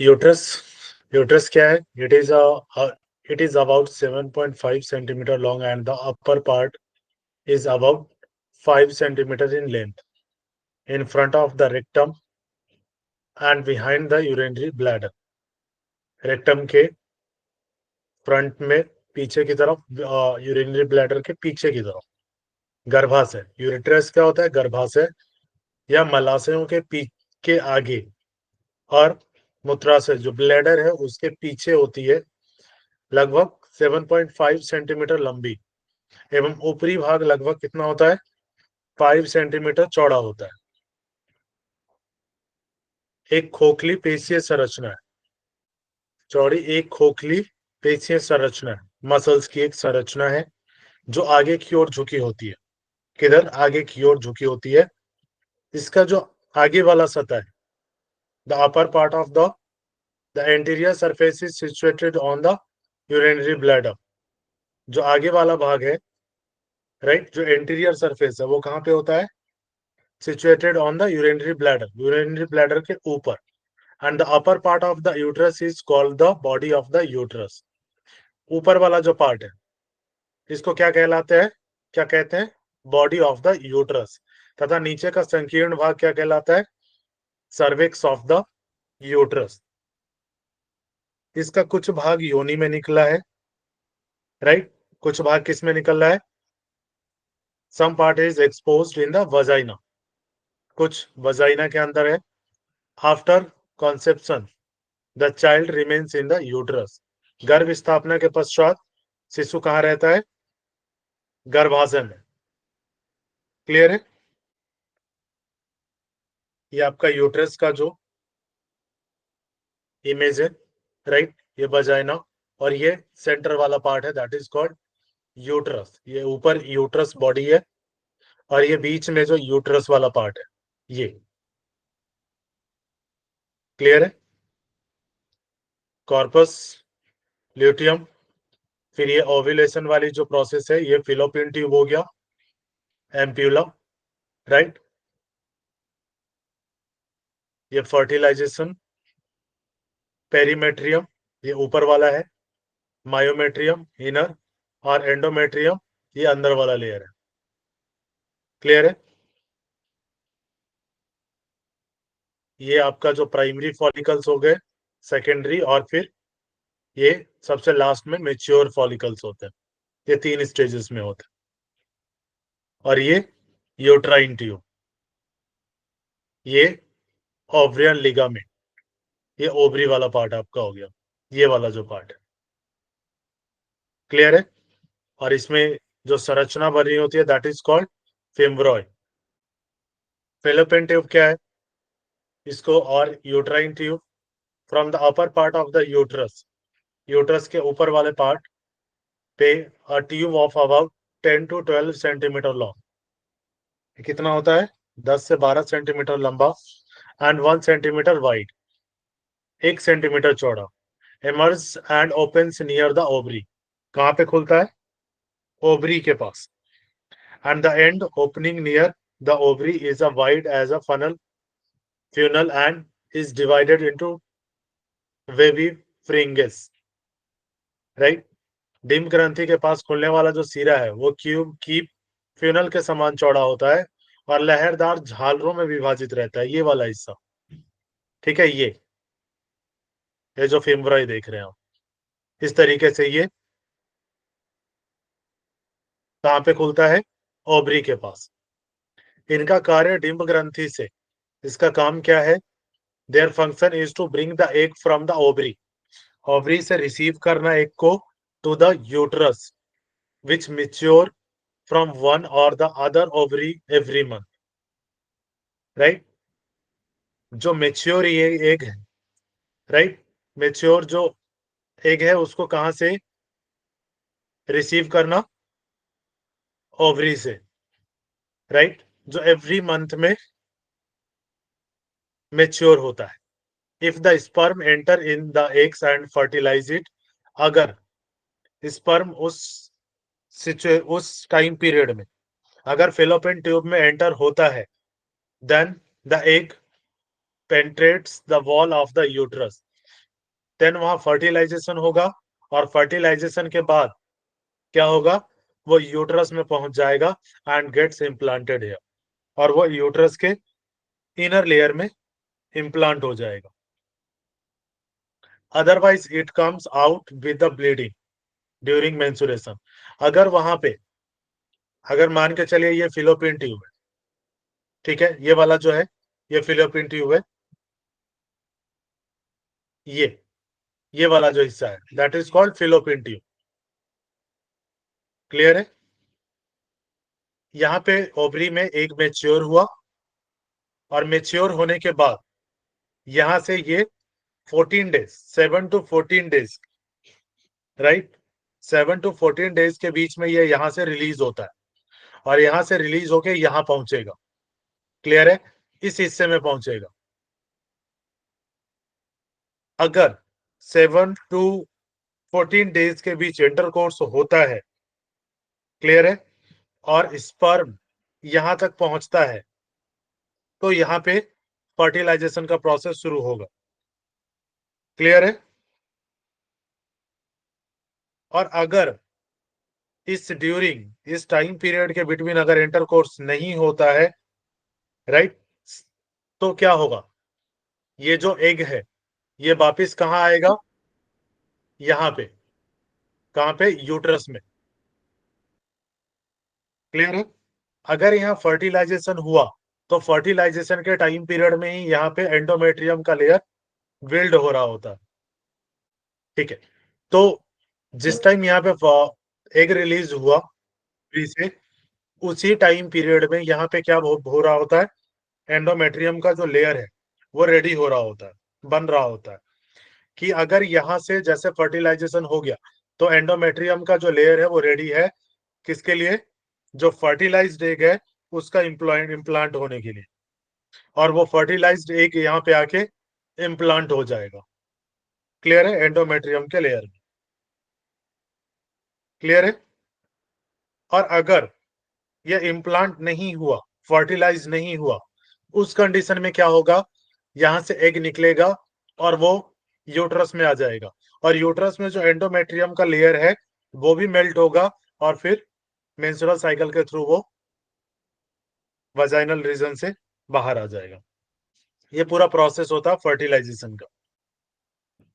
Uterus uterus क्या है? It is about 7.5 centimetre long and the upper part is about 5 centimeters in length in front of the rectum and behind the urinary bladder. Rectum के front में पीछे की तरफ, urinary bladder के पीछे की तरफ गर्भाशय। यूरेट्रस क्या होता है? गर्भाशय या मलाशयों के के आगे, और मूत्राशय जो ब्लैडर है उसके पीछे होती है, लगभग 7.5 सेंटीमीटर लंबी, एवं ऊपरी भाग लगभग कितना होता है? 5 सेंटीमीटर चौड़ा होता है। एक खोखली पेशीय संरचना है, चौड़ी एक खोखली पेशीय संरचना है, मसल्स की एक संरचना है जो आगे की ओर झुकी होती है। किधर? आगे की ओर झुकी होती है। इसका जो आगे वाला सतह है, the upper part of the anterior surface is situated on the urinary bladder. जो आगे वाला भाग है, राइट, जो एंटीरियर सरफेस है वो कहाँ पे होता है? Situated on the urinary bladder, urinary bladder के ऊपर। And the upper part of the uterus is called the body of the uterus. ऊपर वाला जो पार्ट है इसको क्या कहलाते हैं? क्या कहते हैं? Body of the uterus. तथा नीचे का संकीर्ण भाग क्या कहलाता है? Cervix of the uterus. इसका कुछ भाग योनि में निकला है, राइट, कुछ भाग किस में निकल रहा है? Some part is exposed in the vagina, कुछ वजाइना के अंदर है। After conception the child remains in the uterus. गर्भ स्थापना के पश्चात शिशु कहाँ रहता है? गर्भाशय में। क्लियर है? ये आपका यूट्रस का जो इमेज है, राइट, ये वजाइना, और ये सेंटर वाला पार्ट है, दैट इज कॉल्ड यूट्रस। ये ऊपर यूट्रस बॉडी है, और ये बीच में जो यूट्रस वाला पार्ट है ये। क्लियर है? कॉर्पस ल्यूटियम, फिर ये ओव्यूलेशन वाली जो प्रोसेस है ये फिलोपियन ट्यूब हो गया, एम्प्यूला, राइट, ये फर्टिलाइजेशन, पेरीमेट्रियम ये ऊपर वाला है, मायोमेट्रियम इनर, और एंडोमेट्रियम ये अंदर वाला लेयर है। क्लियर है? ये आपका जो प्राइमरी फॉलिकल्स हो गए, सेकेंडरी, और फिर ये सबसे लास्ट में मेच्योर फॉलिकल्स होते हैं। ये 3 स्टेजेस में होते हैं। और ये यूट्राइन ट्यूब, ये ओवरियन लिगामेंट, ये ओवरी वाला पार्ट आपका हो गया, ये वाला जो पार्ट है। क्लियर है? और इसमें जो संरचना बनी होती है that is called fimbriae. Fallopian tube क्या है? इसको, और uterine tube, from the upper part of the uterus, uterus के ऊपर वाले पार्ट पे a tube of about 10 to 12 centimetre long. कितना होता है? 10 से 12 सेंटीमीटर लंबा, एंड 1 सेंटीमीटर वाइड, 1 सेंटीमीटर चौड़ा। Emerge and opens near the ovary. कहाँ पे खुलता है? ओवरी के पास। And the end opening near the ovary is a wide as a funnel and is divided into wavy fringes, right. डिम्ब ग्रंथि के पास खुलने वाला जो सिरा है वो क्यूब की फ्यूनल के समान चौड़ा होता है और लहरदार झालरों में विभाजित रहता है, ये वाला हिस्सा। ठीक है? ये जो फिम्ब्राई देख रहे हैं आप, इस तरीके से ये कहाँ पे खुलता है? ओवरी के पास। इनका कार्य डिम्ब ग्रंथि से, इसका काम क्या है? Their function is to bring the egg from the ovary, ovary से रिसीव करना एग को, to the uterus which mature from one or the other ovary every month, right? जो मेच्योर एग है, राइट, मेच्योर जो egg है उसको कहां से रिसीव करना? ओवरी से, राइट, जो एवरी मंथ में मेच्योर होता है। If the sperm enter in the eggs and fertilize it, अगर स्पर्म उस टाइम पीरियड में अगर फेलोपियन ट्यूब में एंटर होता है, then the egg penetrates the wall of the uterus, then वहां फर्टिलाइजेशन होगा, और फर्टिलाइजेशन के बाद क्या होगा, वो यूट्रस में पहुंच जाएगा एंड गेट्स इम्प्लांटेड हियर, और वो यूट्रस के इनर लेयर में इम्प्लांट हो जाएगा। Otherwise it comes out with the bleeding during mensuration. अगर वहां पे, अगर मान के चलिए ये फिलोपियन ट्यूब है, ठीक है, ये वाला जो है ये फिलोपियन ट्यूब है, ये वाला जो हिस्सा है that is called fallopian tube. Clear है? यहाँ पे ओवरी में एक मेच्योर हुआ, और मेच्योर होने के बाद यहां से ये 14 days, 7 to 14 days, right, 7 to 14 days के बीच में ये यहां से रिलीज होता है, और यहां से रिलीज होके यहां पहुंचेगा। क्लियर है? इस हिस्से में पहुंचेगा। अगर 7 to 14 डेज के बीच इंटरकोर्स होता है, क्लियर है, और स्पर्म यहां तक पहुंचता है, तो यहां पे फर्टिलाइजेशन का प्रोसेस शुरू होगा। क्लियर है? और अगर इस टाइम पीरियड के बिटवीन अगर इंटरकोर्स नहीं होता है, राइट, तो क्या होगा, ये जो एग है ये वापिस कहाँ आएगा, यहाँ पे, कहाँ पे, यूट्रस में। क्लियर है? अगर यहाँ फर्टिलाइजेशन हुआ, तो फर्टिलाइजेशन के टाइम पीरियड में ही यहाँ पे एंडोमेट्रियम का लेयर बिल्ड हो रहा होता है। ठीक है, तो जिस टाइम यहाँ पे एग रिलीज हुआ फ्री से, उसी टाइम पीरियड में यहाँ पे क्या हो रहा होता है, एंडोमेट्रियम का जो लेयर है वो रेडी हो रहा होता है, बन रहा होता है, कि अगर यहाँ से जैसे फर्टिलाइजेशन हो गया, तो एंडोमेट्रियम का जो लेयर है वो रेडी है किसके लिए, जो फर्टिलाइज्ड एग है उसका इम्प्लांट होने के लिए, और वो फर्टिलाइज्ड एग यहाँ पे आके इम्प्लांट हो जाएगा। क्लियर है? एंडोमेट्रियम के लेयर में। क्लियर है? और अगर ये इम्प्लांट नहीं हुआ, फर्टिलाइज नहीं हुआ, उस कंडीशन में क्या होगा, यहां से एग निकलेगा और वो यूट्रस में आ जाएगा, और यूट्रस में जो एंडोमेट्रियम का लेयर है वो भी मेल्ट होगा, और फिर मेंस्ट्रुअल साइकिल के थ्रू वो वजाइनल रीजन से बाहर आ जाएगा। ये पूरा प्रोसेस होता है फर्टिलाइजेशन का।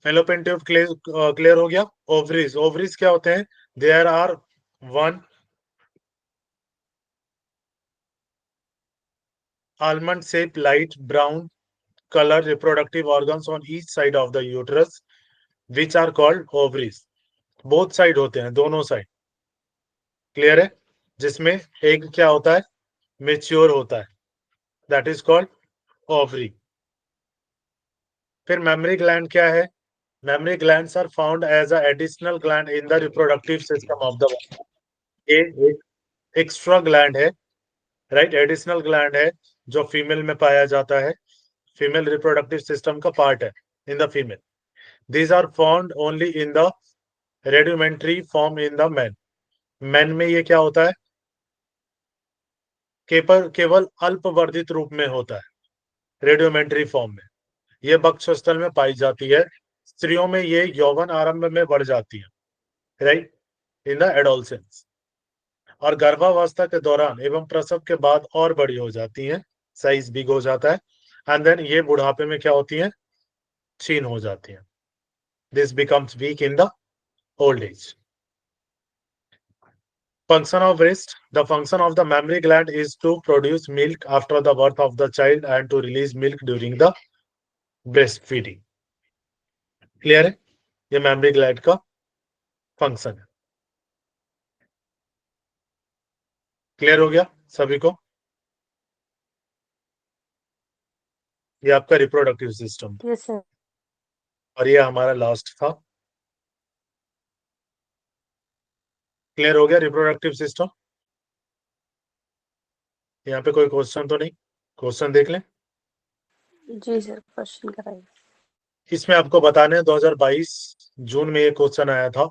फेलोपियन ट्यूब क्लियर हो गया। ओवरीज, ओवरीज क्या होते हैं, there are one almond shaped light brown color reproductive organs on each side of the uterus which are called ovaries। both side होते हैं, दोनों साइड। क्लियर है? जिसमें एक क्या होता है, मेच्योर होता है, दैट इज कॉल्ड ओवरी। फिर मेमरी ग्लैंड क्या है, mammary glands are found as a additional gland in the reproductive system of the woman. ये एक एक्स्ट्रा ग्लैंड है, राइट, एडिशनल ग्लैंड है जो फीमेल में पाया जाता है, फीमेल रिप्रोडक्टिव सिस्टम का पार्ट है in the female. These are found only in the rudimentary form in the man। Man में ये क्या होता है, केवल अल्पवर्धित रूप में होता है, रेडियोमेंट्री फॉर्म में। ये वक्षस्थल में पाई जाती है। स्त्रियों में ये यौवन आरंभ में बढ़ जाती है, राइट, इन द एडोलसेंस, और गर्भावस्था के दौरान एवं प्रसव के बाद और बड़ी हो जाती है, साइज बिग हो जाता है, एंड देन ये बुढ़ापे में क्या होती है, क्षीण हो जाती है। This becomes week in the old age. Function of breast. The function of the mammary gland is to produce milk after the birth of the child and to release milk during the breastfeeding। Clear है? ये mammary gland का function है। Clear हो गया सभी को? ये आपका रिप्रोडक्टिव सिस्टम था, यस सर। और ये हमारा लास्ट था। क्लियर हो गया रिप्रोडक्टिव सिस्टम? यहाँ पे कोई क्वेश्चन तो नहीं? क्वेश्चन देख लें। जी सर, क्वेश्चन कराइए। इसमें आपको बताने 2022 जून में ये क्वेश्चन आया था।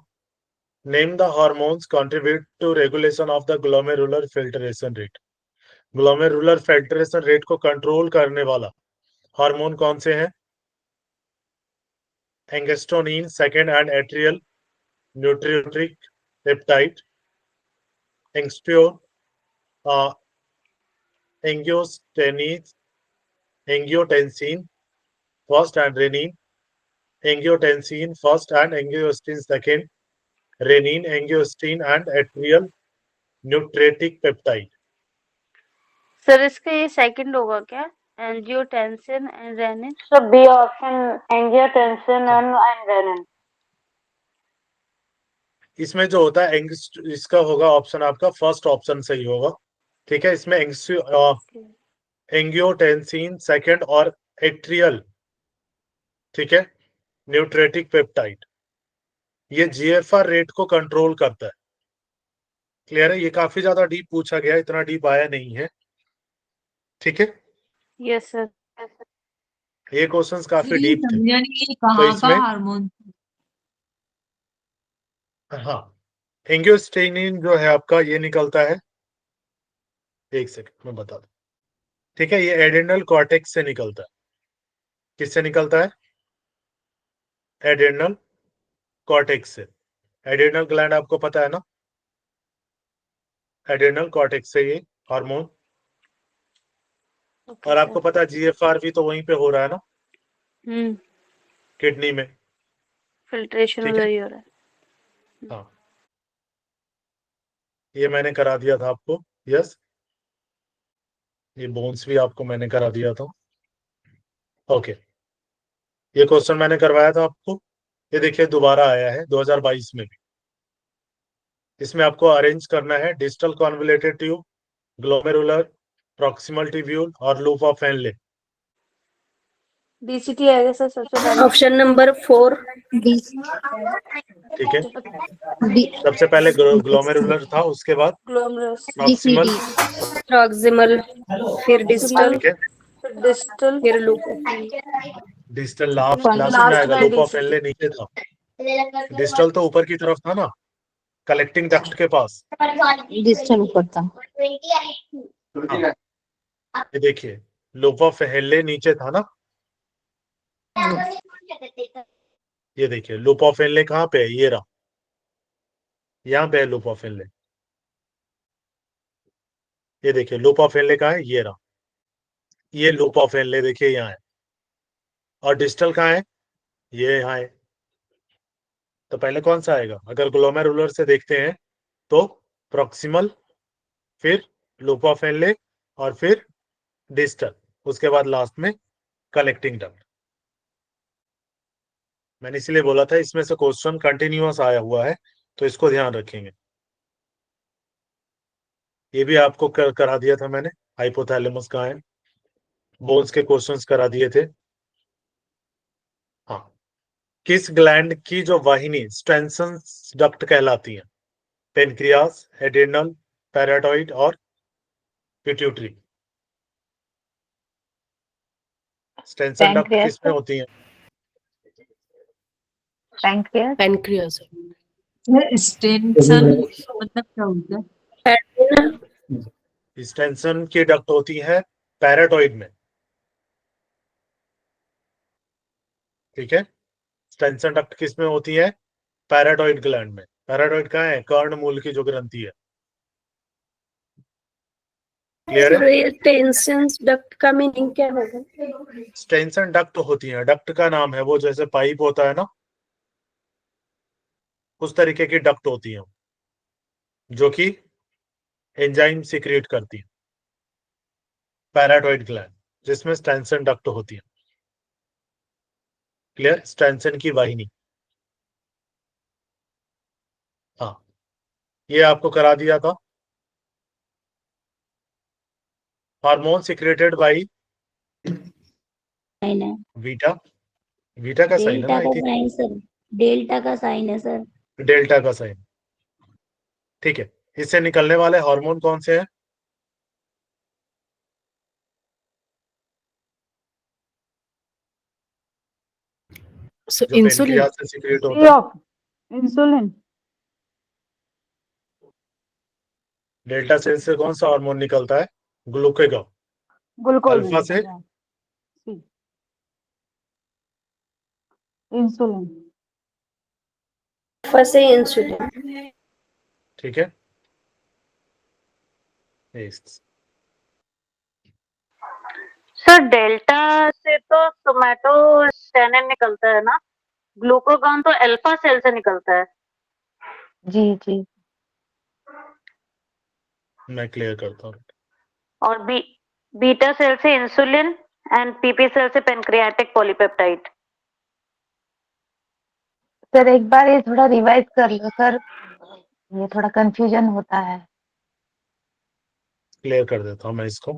Name the hormones contribute to regulation of the glomerular filtration rate. Glomerular filtration rate को कंट्रोल करने वाला हार्मोन कौन से हैं? Angiotensin second and atrial natriuretic peptide, एंगस्ट्रियो angiotensin first and renin, angiotensin first and angiostensin second, renin, angiostensin and atrial nucleatic peptide. Sir इसका ये second होगा क्या? Angiotensin and renin. So B option, angiotensin and renin. इसमें जो होता है इसका होगा ऑप्शन आपका फर्स्ट ऑप्शन सही होगा। ठीक है, इसमें एंगियोटेंसिन सेकंड और एट्रियल, ठीक है, न्यूट्रेटिक पेप्टाइड, ये जीएफआर रेट को कंट्रोल करता है। क्लियर है? ये काफी ज्यादा डीप पूछा गया, इतना डीप आया नहीं है। ठीक है, यस सर। ये क्वेश्चंस काफी डीप थे। ये तो कहाँ का इसमें हार्मोन? हाँ, एंगियोस्टेनिन जो है आपका ये निकलता है, एक सेकंड मैं बता दूं। ठीक है, ये एड्रेनल कॉर्टेक्स से निकलता है। किससे निकलता है? एड्रेनल कॉर्टेक्स से। एड्रेनल ग्लैंड आपको पता है ना, एड्रेनल कॉर्टेक्स से ये हार्मोन। और आपको पता है जीएफआर भी तो वहीं पे हो रहा है ना, किडनी में, फिल्ट्रेशन ठीक उधर है? ही हो रहा है। हाँ, ये मैंने करा दिया था आपको। यस, ये बोन्स भी आपको मैंने करा दिया था। ओके, ये क्वेश्चन मैंने करवाया था आपको। ये देखिए दोबारा आया है 2022 में भी। इसमें आपको अरेंज करना है distal convoluted tube, glomerular, proximal tubule और लूप ऑफ हेनले। डीसीटी आएगा सर सबसे पहले। Option number 4. ठीक है, सबसे पहले ग्लोमेरुलर था, उसके बाद ग्लोमरस, प्रॉक्सिमल, Proximal, फिर distal, ठीक है, डिस्टल, फिर loop. डिस्टल लास्ट में आएगा। लूप ऑफ हेनले नीचे था, डिस्टल तो ऊपर की तरफ था ना, कलेक्टिंग डक्ट के पास। डिस्टल ऊपर था। हाँ, ये देखिए लूप ऑफ हेनले नीचे था ना, ये देखिए लूप ऑफ हेनले कहाँ पे है? ये रहा, यहाँ पे है लूप ऑफ हेनले। ये देखिए लूप ऑफ हेनले कहाँ है? ये रहा, ये लूप ऑफ हेनले देखिए यहाँ है। और डिस्टल कहाँ है? ये यहाँ है। तो पहले कौन सा आएगा? अगर ग्लोमेरुलर से देखते हैं तो प्रॉक्सिमल, फिर लूप ऑफ हेनले और फिर डिस्टल, उसके बाद लास्ट में कलेक्टिंग डक्ट। मैंने इसलिए बोला था इसमें से क्वेश्चन कंटिन्यूअस आया हुआ है, तो इसको ध्यान रखेंगे। ये भी आपको करा दिया था मैंने, हाइपोथैलेमस कहाँ है, बोन्स के क्वेश्चंस करा दिए थे। हाँ, किस ग्लैंड की जो वाहिनी स्टेंसन डक्ट कहलाती है? पेनक्रियास, एड्रेनल, पैराटॉइड और पिट्यूटरी। स्टेंसन डक्ट किस में होती है? Pancreas. स्टेंसन मतलब क्या होता है? स्टेंसन की डक्ट होती है पैराटॉइड में। ठीक है, स्टेंसन डक्ट किस में होती है? पैराटॉइड ग्लैंड में। पैराटॉइड कहाँ है? कर्णमूल की जो ग्रंथि है। क्लियर है? टेंशन डक्ट का मीनिंग क्या होगा? स्टेंसन डक्ट होती है, डक्ट का नाम है वो, जैसे पाइप होता है ना, उस तरीके की डक्ट होती है जो कि एंजाइम सीक्रेट करती है। पैराटॉइड ग्लैंड जिसमें स्टेंसन डक्ट होती है। क्लियर? स्टेंसन की वाहिनी। हाँ, ये आपको करा दिया था। Hormone secreted by beta, beta का साइन है ना, आई थिंक सर, डेल्टा का साइन है सर। डेल्टा का साइन। ठीक है, इससे निकलने वाले हार्मोन कौन से हैं? So जो insulin. पेनक्रियास से सीक्रेट होता है। इंसुलिन। डेल्टा सेल से कौन सा हार्मोन निकलता है? ग्लूकेगॉन। ग्लूकोज अल्फा से इंसुलिन। अल्फा से इंसुलिन। ठीक है। Yes. सर डेल्टा से तो सोमैटोस्टेनिन निकलता है ना, ग्लूकागॉन तो अल्फा सेल से निकलता है। जी जी। मैं क्लियर करता हूँ। और बीटा सेल से इंसुलिन एंड पीपी सेल से पेनक्रियाटिक पॉलीपेप्टाइड। सर एक बार ये थोड़ा रिवाइज कर लो सर, ये थोड़ा कंफ्यूजन होता है। क्लियर कर देता हूँ मैं इसको।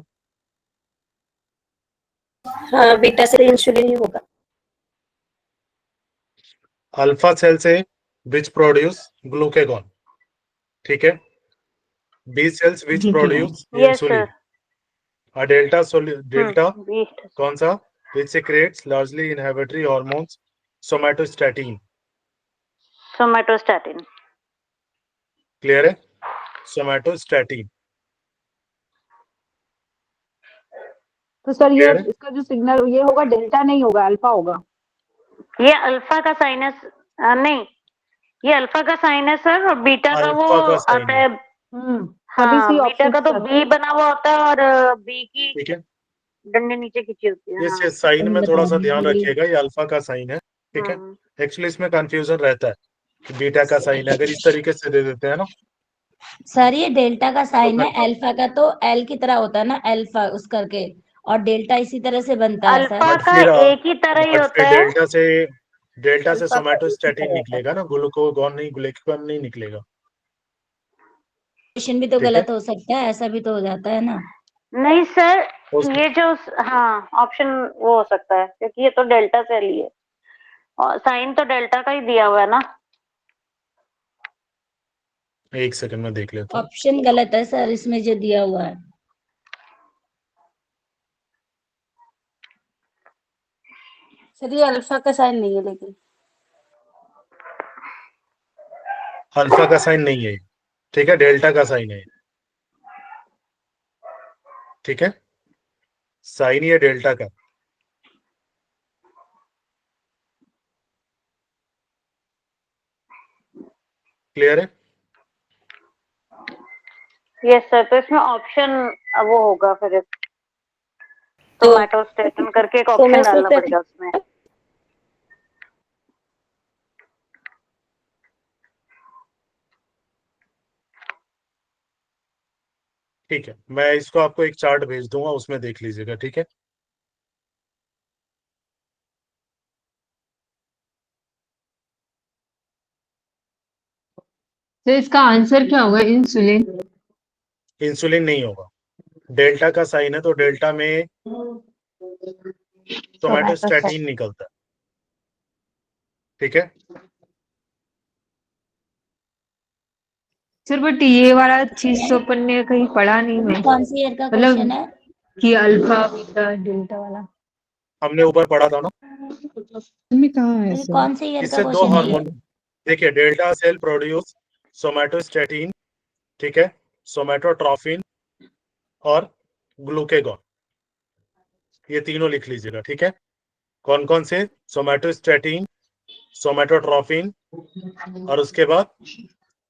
हाँ, बीटा से इंसुलिन ही होगा। अल्फा सेल से विच प्रोड्यूस ग्लूकेगॉन, ठीक है। B cells which produce yes sir. Insulin. Delta beta कौन सा, which secretes largely inhibitory hormones somatostatin। Somatostatin. Clear है, सोमैटोस्टैटिन। तो सर ये क्लियर है, इसका जो सिग्नल ये होगा डेल्टा नहीं होगा, अल्फा होगा। ये अल्फा का साइन है नहीं, ये अल्फा का साइन है सर, और बीटा का वो अल्फा का साइन आता है, है। तभी हाँ, सी बीटा ऑप्शन का तो सर। बी बना हुआ होता है और बी की ठीक है। डंडे नीचे खींची होती है। इस हाँ। साइन में थोड़ा सा ध्यान बताइए। रखिएगा, ये अल्फा का साइन है, ठीक है। हाँ। एक्चुअली इसमें कंफ्यूजन रहता है कि बीटा का साइन है, अगर इस तरीके से दे देते हैं ना सर ये डेल्टा का तो साइन है, अल्फा का तो एल की तरह होता है ना, अल्फा उस करके, और डेल्टा इसी तरह से बनता है सर। अल्फा का एक ही तरह ही बट फिर होता है। डेल्टा से अल्फा का एक ही सोमैटोस्टैटिन तरह का। निकलेगा ना, ग्लूकागॉन नहीं निकलेगा। क्वेश्चन भी तो ठीक है, गलत हो सकता है, ऐसा भी तो हो जाता है ना। नहीं सर, उस ये जो हाँ ऑप्शन वो हो सकता है, क्योंकि ये तो डेल्टा सेल ही है और साइन तो डेल्टा का ही दिया हुआ है ना। एक सेकंड में देख लेता हूँ। ऑप्शन गलत है सर इसमें जो दिया हुआ है। सर ये अल्फा का साइन नहीं है लेकिन। अल्फा का साइन नहीं है ये, ठीक है, डेल्टा का साइन है ये, ठीक है, साइन ये डेल्टा का। क्लियर है, यस सर, तो इसमें ऑप्शन वो होगा फिर तो सोमैटोस्टेटिन करके एक ऑप्शन डालना पड़ेगा उसमें। ठीक है। मैं इसको आपको एक चार्ट भेज दूंगा, उसमें देख लीजिएगा, ठीक है। तो इसका आंसर क्या होगा, इंसुलिन? इंसुलिन नहीं होगा, डेल्टा का साइन है तो डेल्टा में सोमैटोस्टैटिन निकलता है, ठीक है। सर बट ये वाला चीज तो अपन ने कहीं पढ़ा नहीं है, कौन सी ईयर का मतलब क्वेश्चन है? कि अल्फा बीटा डेल्टा वाला हमने ऊपर पढ़ा था ना। में कहाँ है ये सर? कौन से ईयर का इससे दो क्वेश्चन है ये? हार्मोन, देखिए, डेल्टा सेल प्रोड्यूस सोमैटोस्टैटिन, ठीक है, सोमैटोट्रोफिन और ग्लूकेगॉन, ये तीनों लिख लीजिएगा, ठीक है। कौन कौन से, सोमैटोस्टैटिन, सोमैटोट्रोफिन और उसके बाद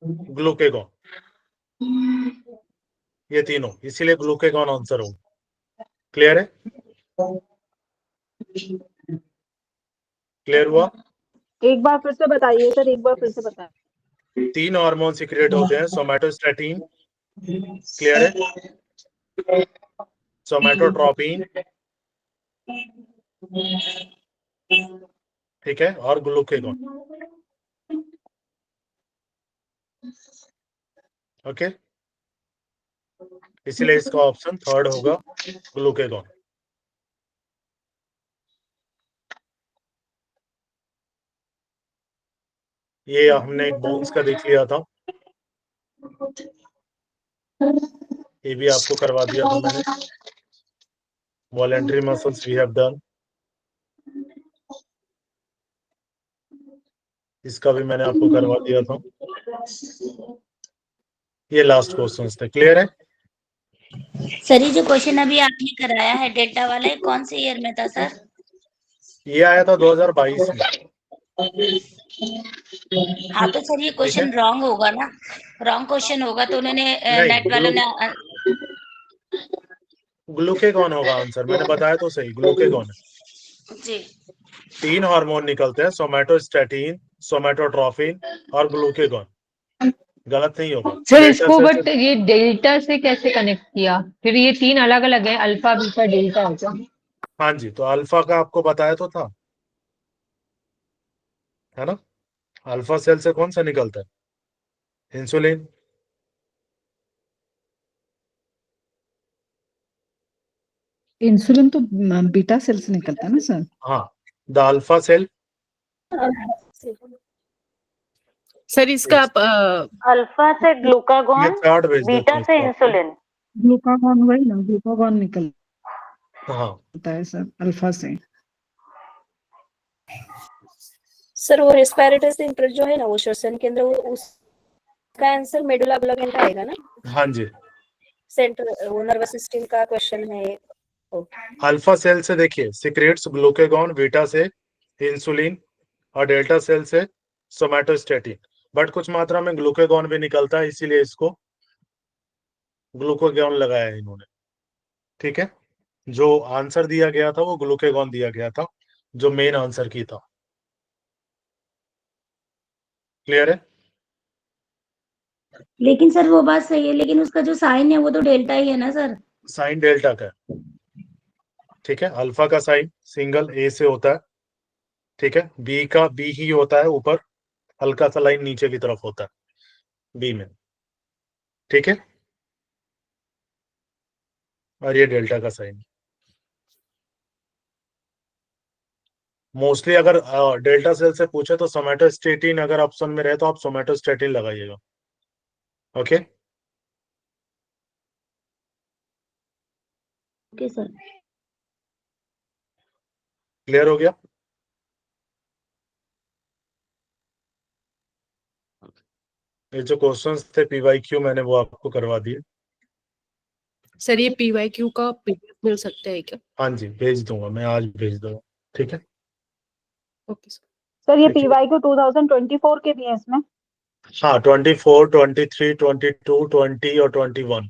ग्लूकेगॉन, ये तीनों, इसीलिए ग्लूकेगॉन आंसर हो। क्लियर है, क्लियर हुआ। एक बार फिर से बताइए सर, एक बार फिर से बताइए। 3 हार्मोन सिक्रेट होते हैं, सोमैटोस्टैटिन, क्लियर है, सोमैटोट्रोपिन, ठीक है, और ग्लूकेगॉन, ओके। इसलिए इसका ऑप्शन थर्ड होगा, ग्लूकेगॉन। ये हमने एक बोन्स का देख लिया था, ये भी आपको करवा दिया था मैंने, voluntary muscles we have done, इसका भी मैंने आपको करवा दिया था। ये लास्ट क्वेश्चन थे, क्लियर है। सर ये जो क्वेश्चन अभी आपने कराया है डेल्टा वाला, ये कौन से ईयर में था सर? ये आया था 2022 में, हाँ तो सर ये क्वेश्चन रॉन्ग होगा ना, रॉन्ग क्वेश्चन होगा तो उन्होंने नहीं, नेट वालों ने ग्लूकेगॉन होगा आंसर, मैंने बताया तो सही, ग्लूकेगॉन है। जी 3 हार्मोन निकलते हैं, सोमैटोस्टैटिन, सोमैटोट्रोफिन और ग्लूकेगॉन। गलत नहीं होगा। सर डेल्टा इसको सेल बट ये डेल्टा से कैसे कनेक्ट किया? फिर ये 3 अलग अलग है, अल्फा बीटा डेल्टा होगा। हाँ जी, तो अल्फा का आपको बताया तो था, है ना। अल्फा सेल से कौन सा निकलता है? इंसुलिन। इंसुलिन तो बीटा सेल से निकलता है ना सर? हाँ, द अल्फा सेल। सर इसका आप अल्फा से ये ग्लूकागॉन, चार्ट भेज देता बीटा हूँ से इसको आपको। इंसुलिन। ग्लूकागॉन वही ना, ग्लूकागॉन निकलता हाँ, है सर अल्फा से। सर वो रेस्पिरेटरी इंटरेस्ट जो है ना, वो श्वसन केंद्र, वो उसका आंसर मेडुला ऑब्लिंगेटा आएगा ना? हाँ जी। सेंट्रल वो नर्वस सिस्टम का क्वेश्चन है। अल्फा सेल से देखिए सिक्रेट्स ग्लूकेगॉन, बीटा से इंसुलिन और डेल्टा सेल से सोमैटोस्टैटिन, बट कुछ मात्रा में ग्लूकेगॉन भी निकलता है, इसीलिए इसको ग्लूकोगॉन लगाया है इन्होंने। ठीक है, जो आंसर दिया गया था वो ग्लूकेगॉन दिया गया था, जो मेन आंसर की था। क्लियर है? लेकिन सर वो बात सही है, लेकिन उसका जो साइन है वो तो डेल्टा ही है ना सर। साइन डेल्टा का है। ठीक है, अल्फा का साइन सिंगल ए से होता है। ठीक है, बी का बी ही होता है, ऊपर हल्का सा लाइन नीचे की तरफ होता है बी में। ठीक है, और ये डेल्टा का साइन। मोस्टली अगर डेल्टा सेल से पूछे तो सोमैटोस्टैटिन अगर ऑप्शन में रहे तो आप सोमैटोस्टैटिन लगाइएगा। Okay, okay sir. क्लियर हो गया? ये जो क्वेश्चंस थे पीवाईक्यू मैंने वो आपको करवा दिए। सर ये पीवाईक्यू का पीडीएफ मिल सकता है क्या? हाँ जी, भेज दूंगा, मैं आज भेज दूंगा। ठीक है, ओके सर। सर ये ठीक है। पीवाईक्यू 2024 के भी है इसमें? हाँ, 24, 23, 22, 20 और 21